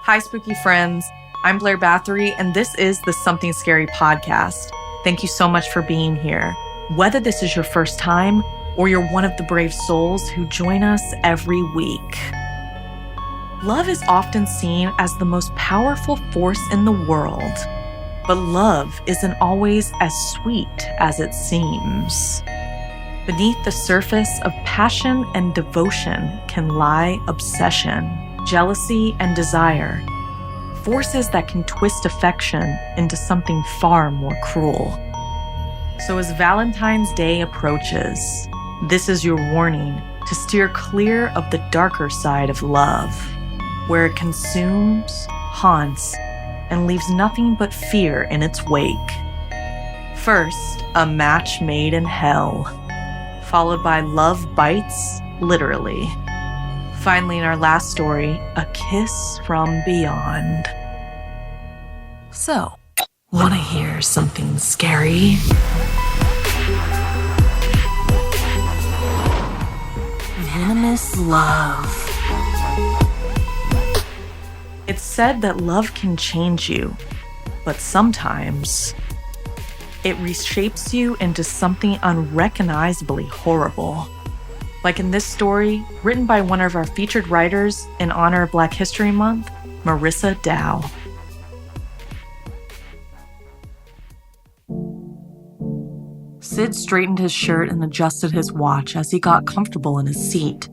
Hi, spooky friends. I'm Blair Bathory, and this is the Something Scary podcast. Thank you so much for being here. Whether this is your first time or you're one of the brave souls who join us every week. Love is often seen as the most powerful force in the world, but love isn't always as sweet as it seems. Beneath the surface of passion and devotion can lie obsession, jealousy, and desire, forces that can twist affection into something far more cruel. So as Valentine's Day approaches, this is your warning to steer clear of the darker side of love, where it consumes, haunts, and leaves nothing but fear in its wake. First, a match made in hell, followed by love bites, literally. Finally, in our last story, a kiss from beyond. So, want to hear something scary? Venomous love. It's said that love can change you, but sometimes it reshapes you into something unrecognizably horrible. Like in this story, written by one of our featured writers in honor of Black History Month, Marissa Dow. Sid straightened his shirt and adjusted his watch as he got comfortable in his seat.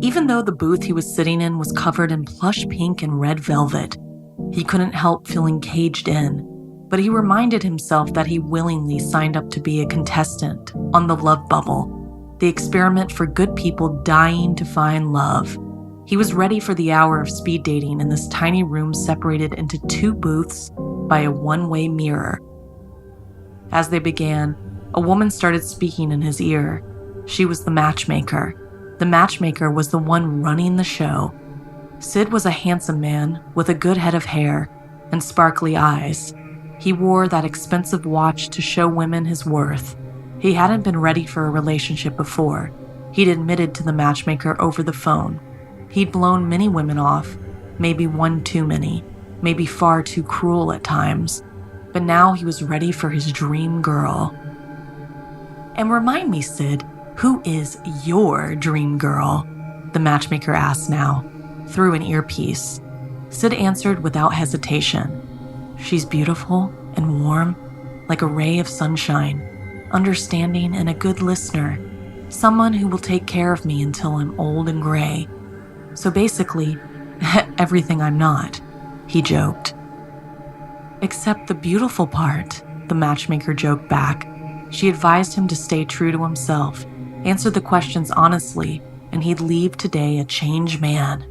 Even though the booth he was sitting in was covered in plush pink and red velvet, he couldn't help feeling caged in. But he reminded himself that he willingly signed up to be a contestant on the Love Bubble, the experiment for good people dying to find love. He was ready for the hour of speed dating in this tiny room separated into two booths by a one-way mirror. As they began, a woman started speaking in his ear. She was the matchmaker. The matchmaker was the one running the show. Sid was a handsome man with a good head of hair and sparkly eyes. He wore that expensive watch to show women his worth. He hadn't been ready for a relationship before. He'd admitted to the matchmaker over the phone. He'd blown many women off, maybe one too many, maybe far too cruel at times. But now he was ready for his dream girl. And remind me, Sid, who is your dream girl? The matchmaker asked now, through an earpiece. Sid answered without hesitation. She's beautiful and warm, like a ray of sunshine, understanding and a good listener, someone who will take care of me until I'm old and gray. So basically, everything I'm not, he joked. Except the beautiful part, the matchmaker joked back. She advised him to stay true to himself, answer the questions honestly, and he'd leave today a changed man.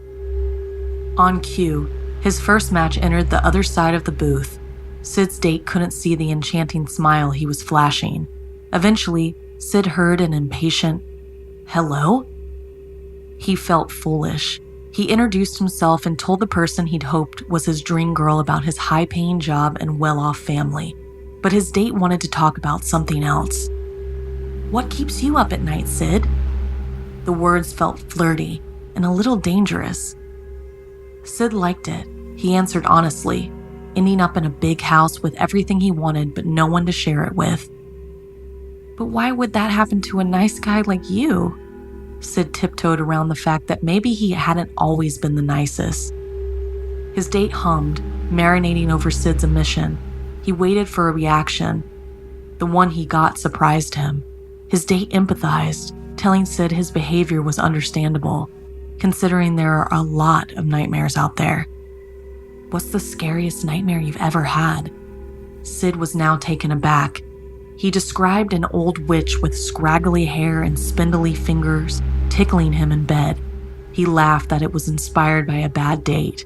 On cue, his first match entered the other side of the booth. Sid's date couldn't see the enchanting smile he was flashing. Eventually, Sid heard an impatient, "Hello?" He felt foolish. He introduced himself and told the person he'd hoped was his dream girl about his high-paying job and well-off family. But his date wanted to talk about something else. "What keeps you up at night, Sid?" The words felt flirty and a little dangerous. Sid liked it. He answered honestly, ending up in a big house with everything he wanted but no one to share it with. "But why would that happen to a nice guy like you?" Sid tiptoed around the fact that maybe he hadn't always been the nicest. His date hummed, marinating over Sid's omission. He waited for a reaction. The one he got surprised him. His date empathized, telling Sid his behavior was understandable, considering there are a lot of nightmares out there. "What's the scariest nightmare you've ever had?" Sid was now taken aback. He described an old witch with scraggly hair and spindly fingers tickling him in bed. He laughed that it was inspired by a bad date.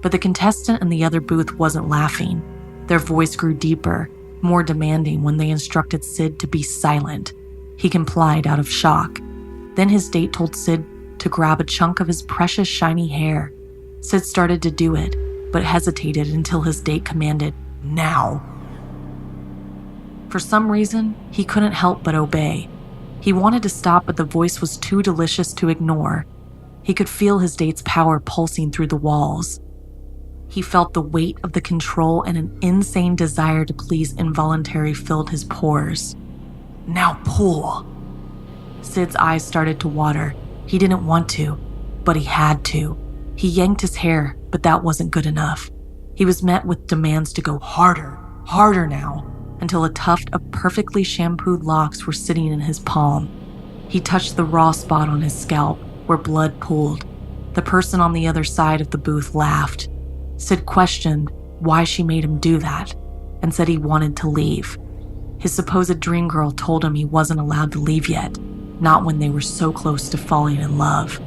But the contestant in the other booth wasn't laughing. Their voice grew deeper, more demanding when they instructed Sid to be silent. He complied out of shock. Then his date told Sid to grab a chunk of his precious shiny hair. Sid started to do it, but hesitated until his date commanded, "Now." For some reason, he couldn't help but obey. He wanted to stop, but the voice was too delicious to ignore. He could feel his date's power pulsing through the walls. He felt the weight of the control and an insane desire to please involuntary filled his pores. "Now pull." Sid's eyes started to water. He didn't want to, but he had to. He yanked his hair, but that wasn't good enough. He was met with demands to go harder, harder now, until a tuft of perfectly shampooed locks were sitting in his palm. He touched the raw spot on his scalp, where blood pooled. The person on the other side of the booth laughed. Sid questioned why she made him do that, and said he wanted to leave. His supposed dream girl told him he wasn't allowed to leave yet, not when they were so close to falling in love.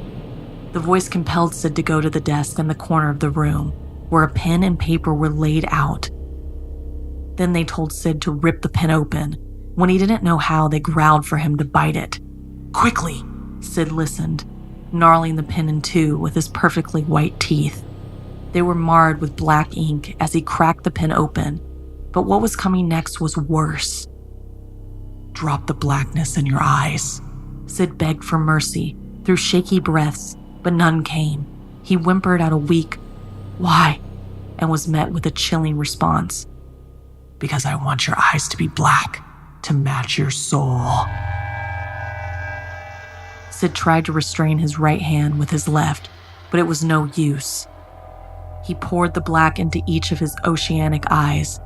The voice compelled Sid to go to the desk in the corner of the room, where a pen and paper were laid out. Then they told Sid to rip the pen open. When he didn't know how, they growled for him to bite it. "Quickly!" Sid listened, gnarling the pen in two with his perfectly white teeth. They were marred with black ink as he cracked the pen open, but what was coming next was worse. "Drop the blackness in your eyes." Sid begged for mercy through shaky breaths, but none came. He whimpered out a weak, "Why?" and was met with a chilling response. "Because I want your eyes to be black, to match your soul." Sid tried to restrain his right hand with his left, but it was no use. He poured the black into each of his oceanic eyes,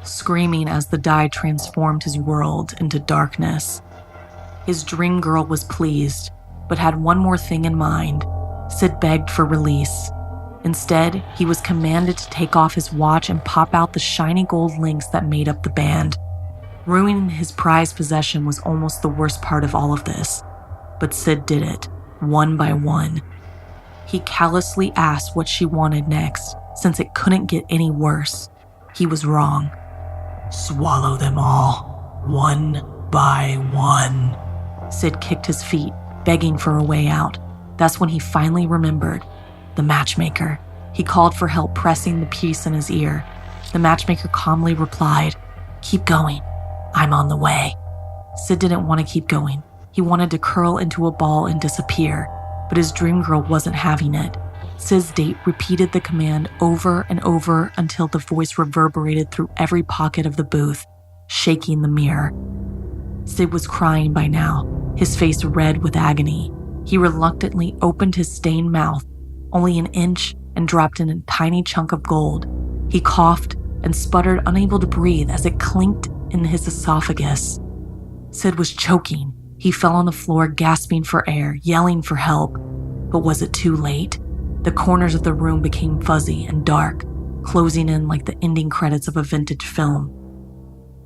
screaming as the dye transformed his world into darkness. His dream girl was pleased, but had one more thing in mind. Sid begged for release. Instead, he was commanded to take off his watch and pop out the shiny gold links that made up the band. Ruining his prized possession was almost the worst part of all of this, but Sid did it, one by one. He callously asked what she wanted next, since it couldn't get any worse. He was wrong. "Swallow them all, one by one." Sid kicked his feet, begging for a way out. That's when he finally remembered. The matchmaker. He called for help, pressing the piece in his ear. The matchmaker calmly replied, "Keep going. I'm on the way." Sid didn't want to keep going. He wanted to curl into a ball and disappear, but his dream girl wasn't having it. Sid's date repeated the command over and over until the voice reverberated through every pocket of the booth, shaking the mirror. Sid was crying by now, his face red with agony. He reluctantly opened his stained mouth, only an inch, and dropped in a tiny chunk of gold. He coughed and sputtered, unable to breathe as it clinked in his esophagus. Sid was choking. He fell on the floor, gasping for air, yelling for help. But was it too late? The corners of the room became fuzzy and dark, closing in like the ending credits of a vintage film.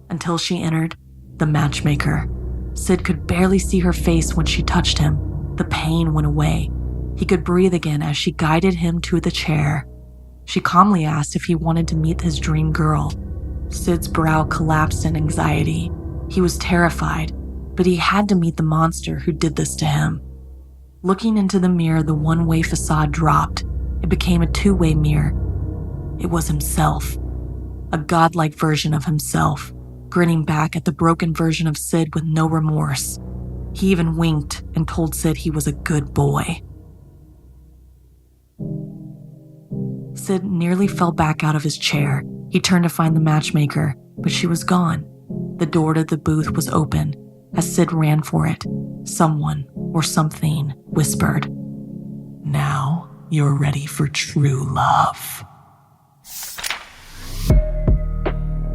Until she entered, the matchmaker. Sid could barely see her face when she touched him. The pain went away. He could breathe again as she guided him to the chair. She calmly asked if he wanted to meet his dream girl. Sid's brow collapsed in anxiety. He was terrified, but he had to meet the monster who did this to him. Looking into the mirror, the one-way facade dropped. It became a two-way mirror. It was himself, a godlike version of himself, grinning back at the broken version of Sid with no remorse. He even winked and told Sid he was a good boy. Sid nearly fell back out of his chair. He turned to find the matchmaker, but she was gone. The door to the booth was open. As Sid ran for it, someone or something whispered, "Now you're ready for true love."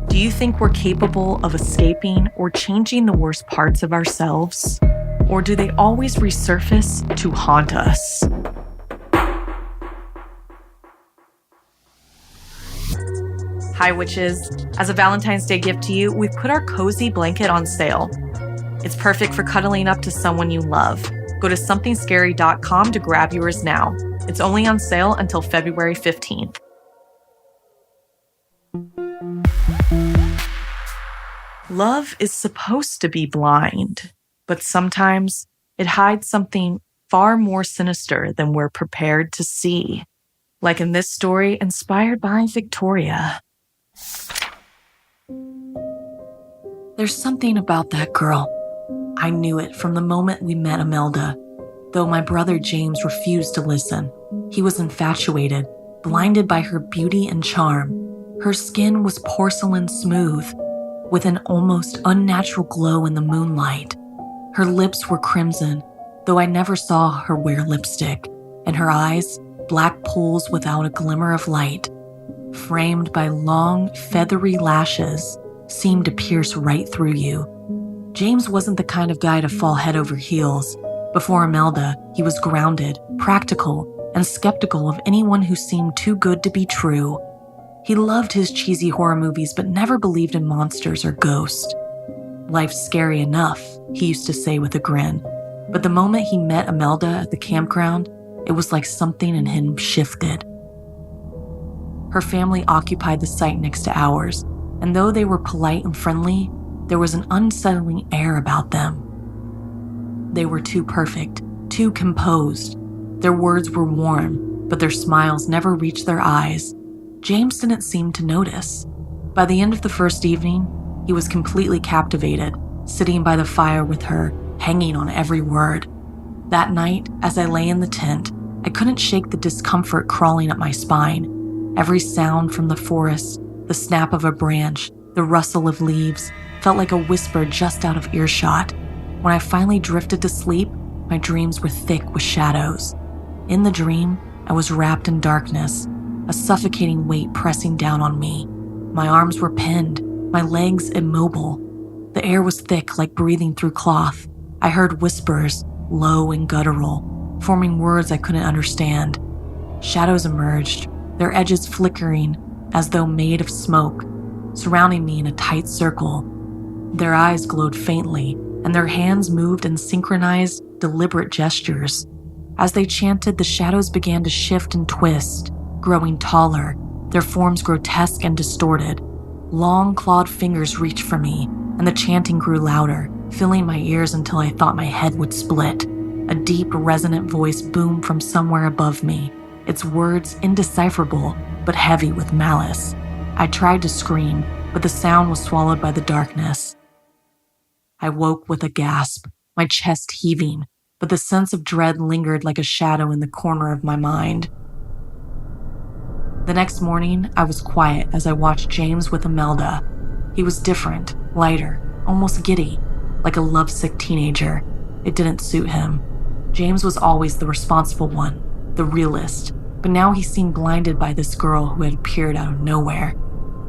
Do you think we're capable of escaping or changing the worst parts of ourselves? Or do they always resurface to haunt us? Hi, witches. As a Valentine's Day gift to you, we've put our cozy blanket on sale. It's perfect for cuddling up to someone you love. Go to somethingscary.com to grab yours now. It's only on sale until February 15th. Love is supposed to be blind, but sometimes it hides something far more sinister than we're prepared to see. Like in this story inspired by Victoria. There's something about that girl. I knew it from the moment we met Imelda, though my brother James refused to listen. He was infatuated, blinded by her beauty and charm. Her skin was porcelain smooth, with an almost unnatural glow in the moonlight. Her lips were crimson, though I never saw her wear lipstick, and her eyes, black pools without a glimmer of light, framed by long, feathery lashes, seemed to pierce right through you. James wasn't the kind of guy to fall head over heels. Before Imelda, he was grounded, practical, and skeptical of anyone who seemed too good to be true. He loved his cheesy horror movies but never believed in monsters or ghosts. "Life's scary enough," he used to say with a grin. But the moment he met Imelda at the campground, it was like something in him shifted. Her family occupied the site next to ours, and though they were polite and friendly, there was an unsettling air about them. They were too perfect, too composed. Their words were warm, but their smiles never reached their eyes. James didn't seem to notice. By the end of the first evening, he was completely captivated, sitting by the fire with her, hanging on every word. That night, as I lay in the tent, I couldn't shake the discomfort crawling up my spine. Every sound from the forest, the snap of a branch, the rustle of leaves, felt like a whisper just out of earshot. When I finally drifted to sleep, my dreams were thick with shadows. In the dream, I was wrapped in darkness, a suffocating weight pressing down on me. My arms were pinned, my legs immobile. The air was thick like breathing through cloth. I heard whispers, low and guttural, forming words I couldn't understand. Shadows emerged, their edges flickering as though made of smoke, surrounding me in a tight circle. Their eyes glowed faintly, and their hands moved in synchronized, deliberate gestures. As they chanted, the shadows began to shift and twist, growing taller, their forms grotesque and distorted. Long, clawed fingers reached for me, and the chanting grew louder, filling my ears until I thought my head would split. A deep, resonant voice boomed from somewhere above me, its words indecipherable, but heavy with malice. I tried to scream, but the sound was swallowed by the darkness. I woke with a gasp, my chest heaving, but the sense of dread lingered like a shadow in the corner of my mind. The next morning, I was quiet as I watched James with Imelda. He was different, lighter, almost giddy, like a lovesick teenager. It didn't suit him. James was always the responsible one, the realist, but now he seemed blinded by this girl who had appeared out of nowhere.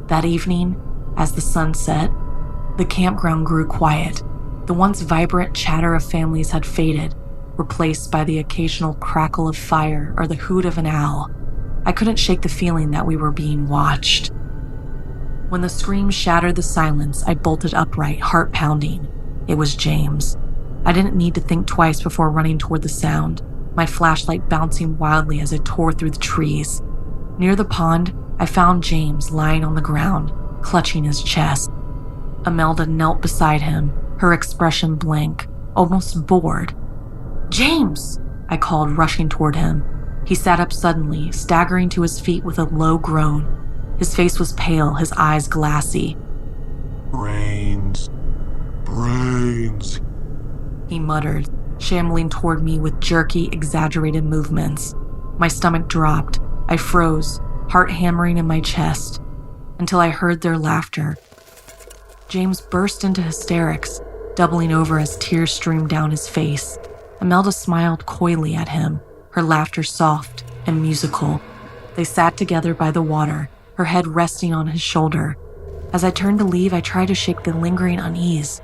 That evening, as the sun set, the campground grew quiet. The once vibrant chatter of families had faded, replaced by the occasional crackle of fire or the hoot of an owl. I couldn't shake the feeling that we were being watched. When the scream shattered the silence, I bolted upright, heart pounding. It was James. I didn't need to think twice before running toward the sound, my flashlight bouncing wildly as it tore through the trees. Near the pond, I found James lying on the ground, clutching his chest. Imelda knelt beside him, her expression blank, almost bored. "James!" I called, rushing toward him. He sat up suddenly, staggering to his feet with a low groan. His face was pale, his eyes glassy. Brains. He muttered, shambling toward me with jerky, exaggerated movements. My stomach dropped. I froze, heart hammering in my chest, until I heard their laughter. James burst into hysterics, doubling over as tears streamed down his face. Imelda smiled coyly at him, her laughter soft and musical. They sat together by the water, her head resting on his shoulder. As I turned to leave, I tried to shake the lingering unease.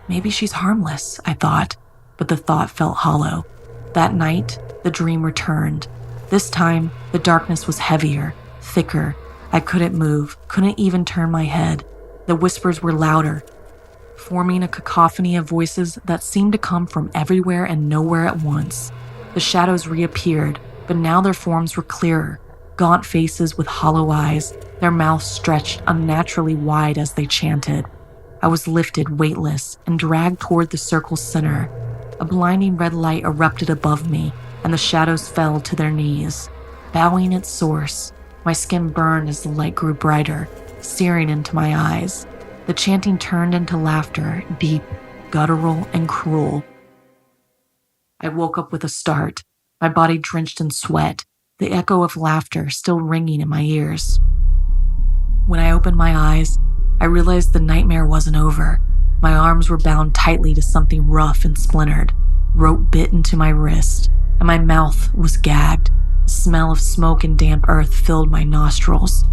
Maybe she's harmless, I thought, but the thought felt hollow. That night, the dream returned. This time, the darkness was heavier, thicker. I couldn't move, couldn't even turn my head. The whispers were louder, forming a cacophony of voices that seemed to come from everywhere and nowhere at once. The shadows reappeared, but now their forms were clearer, gaunt faces with hollow eyes, their mouths stretched unnaturally wide as they chanted. I was lifted, weightless, and dragged toward the circle's center. A blinding red light erupted above me, and the shadows fell to their knees. Bowing its source, my skin burned as the light grew brighter, searing into my eyes. The chanting turned into laughter, deep, guttural, and cruel. I woke up with a start, my body drenched in sweat, the echo of laughter still ringing in my ears. When I opened my eyes, I realized the nightmare wasn't over. My arms were bound tightly to something rough and splintered. Rope bit into my wrist, and my mouth was gagged. The smell of smoke and damp earth filled my nostrils.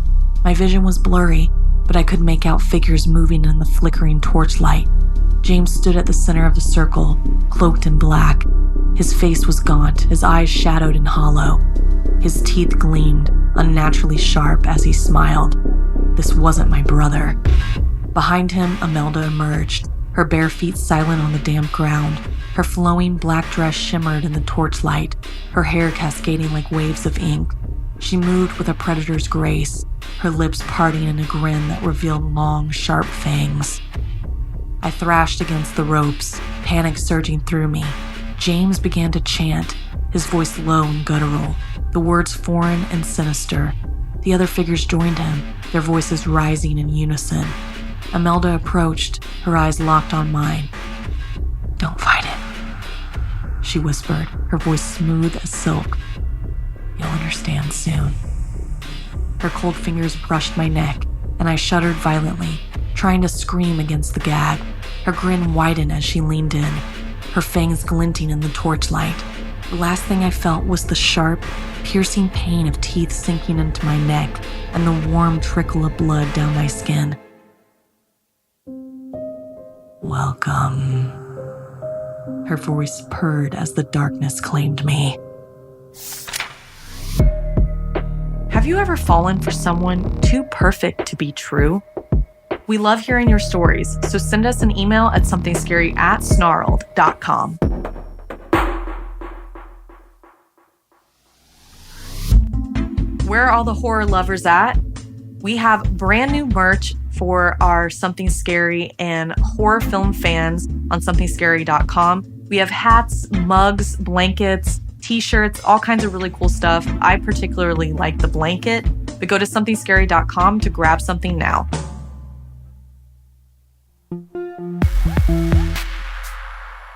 My vision was blurry, but I could make out figures moving in the flickering torchlight. James stood at the center of the circle, cloaked in black. His face was gaunt, his eyes shadowed and hollow. His teeth gleamed, unnaturally sharp as he smiled. This wasn't my brother. Behind him, Imelda emerged, her bare feet silent on the damp ground. Her flowing black dress shimmered in the torchlight, her hair cascading like waves of ink. She moved with a predator's grace, her lips parting in a grin that revealed long, sharp fangs. I thrashed against the ropes, panic surging through me. James began to chant, his voice low and guttural, the words foreign and sinister. The other figures joined him, their voices rising in unison. Imelda approached, her eyes locked on mine. "Don't fight it," she whispered, her voice smooth as silk. "You'll understand soon." Her cold fingers brushed my neck, and I shuddered violently, trying to scream against the gag. Her grin widened as she leaned in, her fangs glinting in the torchlight. The last thing I felt was the sharp, piercing pain of teeth sinking into my neck and the warm trickle of blood down my skin. "Welcome," her voice purred as the darkness claimed me. Have you ever fallen for someone too perfect to be true? We love hearing your stories, so send us an email at somethingscary@snarled.com. Where are all the horror lovers at? We have brand new merch for our Something Scary and horror film fans on somethingscary.com. We have hats, mugs, blankets, t-shirts, all kinds of really cool stuff. I particularly like the blanket, but go to somethingscary.com to grab something now.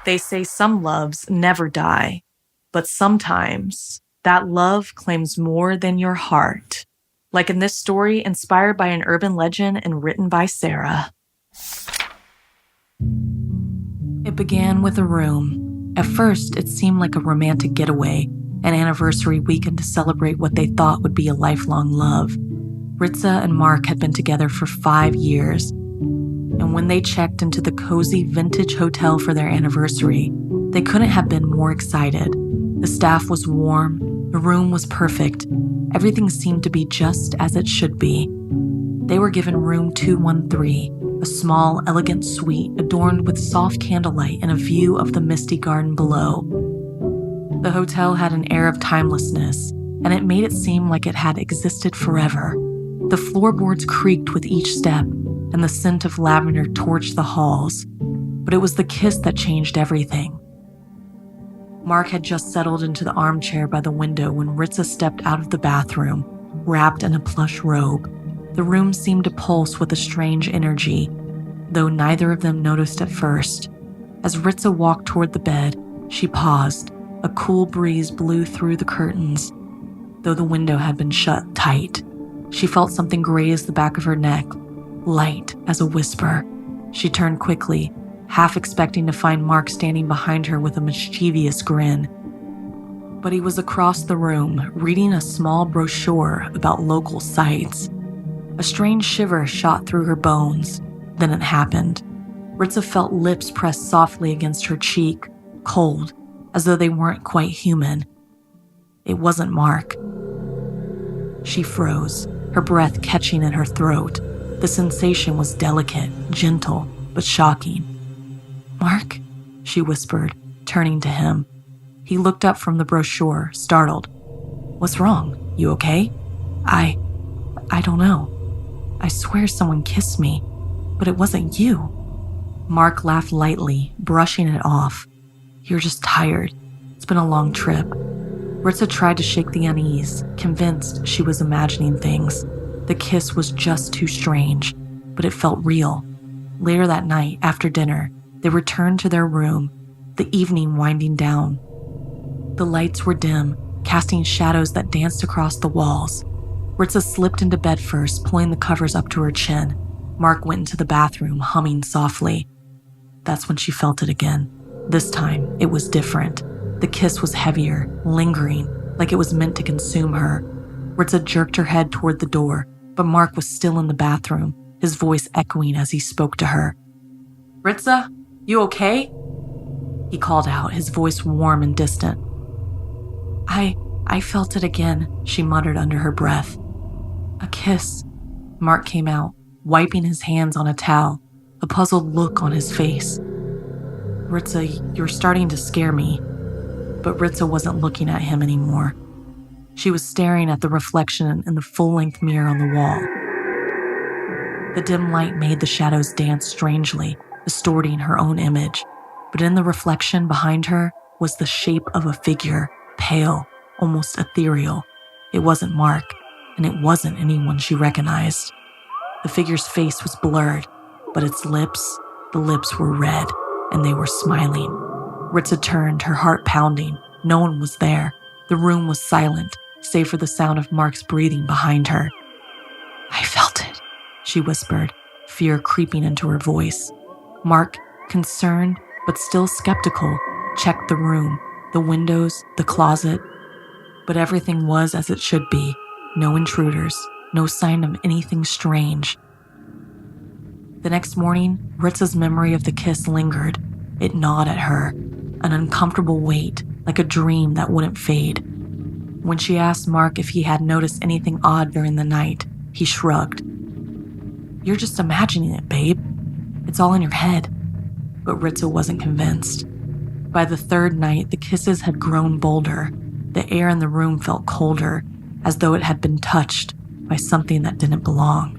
They say some loves never die, but sometimes that love claims more than your heart. Like in this story, inspired by an urban legend and written by Sara. It began with a room. At first, it seemed like a romantic getaway, an anniversary weekend to celebrate what they thought would be a lifelong love. Marissa and Mark had been together for 5 years, and when they checked into the cozy vintage hotel for their anniversary, they couldn't have been more excited. The staff was warm, the room was perfect, everything seemed to be just as it should be. They were given room 213, a small, elegant suite adorned with soft candlelight and a view of the misty garden below. The hotel had an air of timelessness, and it made it seem like it had existed forever. The floorboards creaked with each step, and the scent of lavender torched the halls. But it was the kiss that changed everything. Mark had just settled into the armchair by the window when Marissa stepped out of the bathroom, wrapped in a plush robe. The room seemed to pulse with a strange energy, though neither of them noticed at first. As Marissa walked toward the bed, she paused. A cool breeze blew through the curtains, though the window had been shut tight. She felt something graze the back of her neck, light as a whisper. She turned quickly, half expecting to find Mark standing behind her with a mischievous grin. But he was across the room, reading a small brochure about local sites. A strange shiver shot through her bones. Then it happened. Marissa felt lips pressed softly against her cheek, cold, as though they weren't quite human. It wasn't Mark. She froze, her breath catching in her throat. The sensation was delicate, gentle, but shocking. "Mark?" she whispered, turning to him. He looked up from the brochure, startled. "What's wrong? You okay?" I don't know. I swear someone kissed me, but it wasn't you." Mark laughed lightly, brushing it off. "You're just tired. It's been a long trip." Marissa tried to shake the unease, convinced she was imagining things. The kiss was just too strange, but it felt real. Later that night, after dinner, they returned to their room, the evening winding down. The lights were dim, casting shadows that danced across the walls. Ritza slipped into bed first, pulling the covers up to her chin. Mark went into the bathroom, humming softly. That's when she felt it again. This time, it was different. The kiss was heavier, lingering, like it was meant to consume her. Ritza jerked her head toward the door, but Mark was still in the bathroom, his voice echoing as he spoke to her. "Ritza, you okay?" He called out, his voice warm and distant. I felt it again," she muttered under her breath. "A kiss." Mark came out, wiping his hands on a towel, a puzzled look on his face. "Ritza, you're starting to scare me." But Ritza wasn't looking at him anymore. She was staring at the reflection in the full-length mirror on the wall. The dim light made the shadows dance strangely, distorting her own image. But in the reflection behind her was the shape of a figure, pale, almost ethereal. It wasn't Mark, and it wasn't anyone she recognized. The figure's face was blurred, but its lips, the lips were red, and they were smiling. Ritza turned, her heart pounding. No one was there. The room was silent, save for the sound of Mark's breathing behind her. "I felt it," she whispered, fear creeping into her voice. Mark, concerned but still skeptical, checked the room, the windows, the closet. But everything was as it should be. No intruders, no sign of anything strange. The next morning, Ritza's memory of the kiss lingered. It gnawed at her, an uncomfortable weight, like a dream that wouldn't fade. When she asked Mark if he had noticed anything odd during the night, he shrugged. "You're just imagining it, babe. It's all in your head." But Ritza wasn't convinced. By the third night, the kisses had grown bolder. The air in the room felt colder, as though it had been touched by something that didn't belong.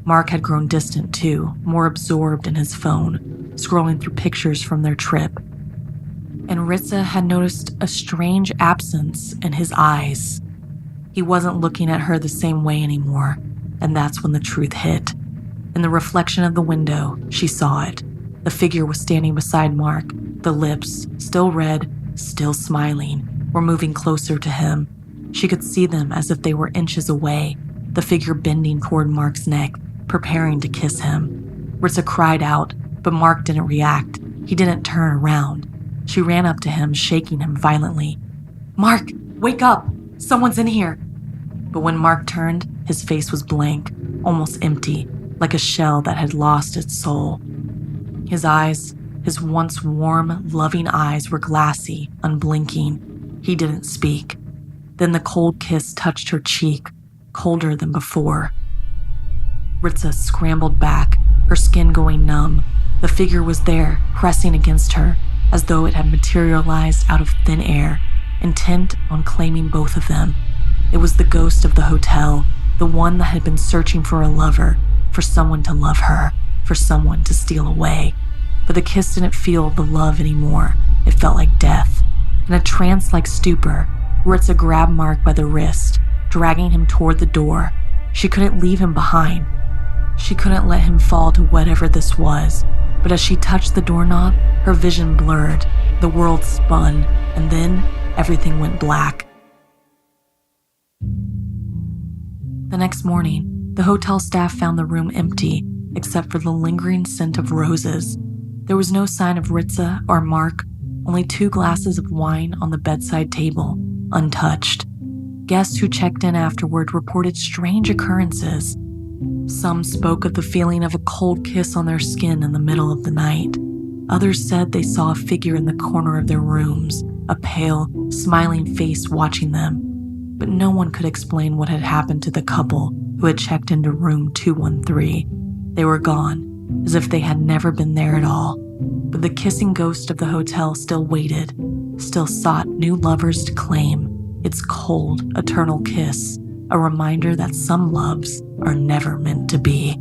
Mark had grown distant too, more absorbed in his phone, scrolling through pictures from their trip. And Ritza had noticed a strange absence in his eyes. He wasn't looking at her the same way anymore, and that's when the truth hit. In the reflection of the window, she saw it. The figure was standing beside Mark. The lips, still red, still smiling, were moving closer to him. She could see them as if they were inches away, the figure bending toward Mark's neck, preparing to kiss him. Ritza cried out, but Mark didn't react. He didn't turn around. She ran up to him, shaking him violently. "Mark, wake up! Someone's in here!" But when Mark turned, his face was blank, almost empty, like a shell that had lost its soul. His eyes, his once warm, loving eyes, were glassy, unblinking. He didn't speak. Then the cold kiss touched her cheek, colder than before. Ritza scrambled back, her skin going numb. The figure was there, pressing against her, as though it had materialized out of thin air, intent on claiming both of them. It was the ghost of the hotel, the one that had been searching for a lover, for someone to love her, for someone to steal away. But the kiss didn't feel the love anymore. It felt like death. In a trance-like stupor, Ritza grabbed Mark by the wrist, dragging him toward the door. She couldn't leave him behind. She couldn't let him fall to whatever this was. But as she touched the doorknob, her vision blurred. The world spun, and then everything went black. The next morning, the hotel staff found the room empty, except for the lingering scent of roses. There was no sign of Ritza or Mark, only 2 glasses of wine on the bedside table, untouched. Guests who checked in afterward reported strange occurrences. Some spoke of the feeling of a cold kiss on their skin in the middle of the night. Others said they saw a figure in the corner of their rooms, a pale, smiling face watching them. But no one could explain what had happened to the couple who had checked into room 213. They were gone, as if they had never been there at all. But the kissing ghost of the hotel still waited, still sought new lovers to claim. Its cold, eternal kiss, a reminder that some loves are never meant to be.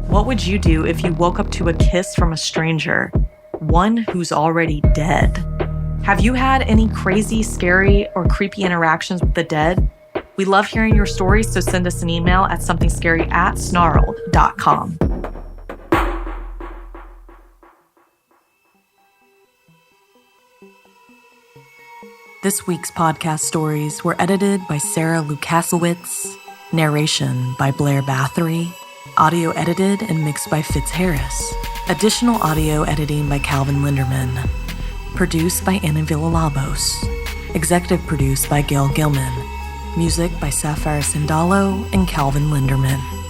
What would you do if you woke up to a kiss from a stranger, one who's already dead? Have you had any crazy, scary, or creepy interactions with the dead? We love hearing your stories, so send us an email at somethingscary@snarled.com. This week's podcast stories were edited by Sara Lukasiewicz, narration by Blair Bathory, audio edited and mixed by Fitz Harris, additional audio editing by Calvin Linderman, produced by Anna Villalobos, executive produced by Gail Gilman, music by Sapphire Sandalo and Calvin Linderman.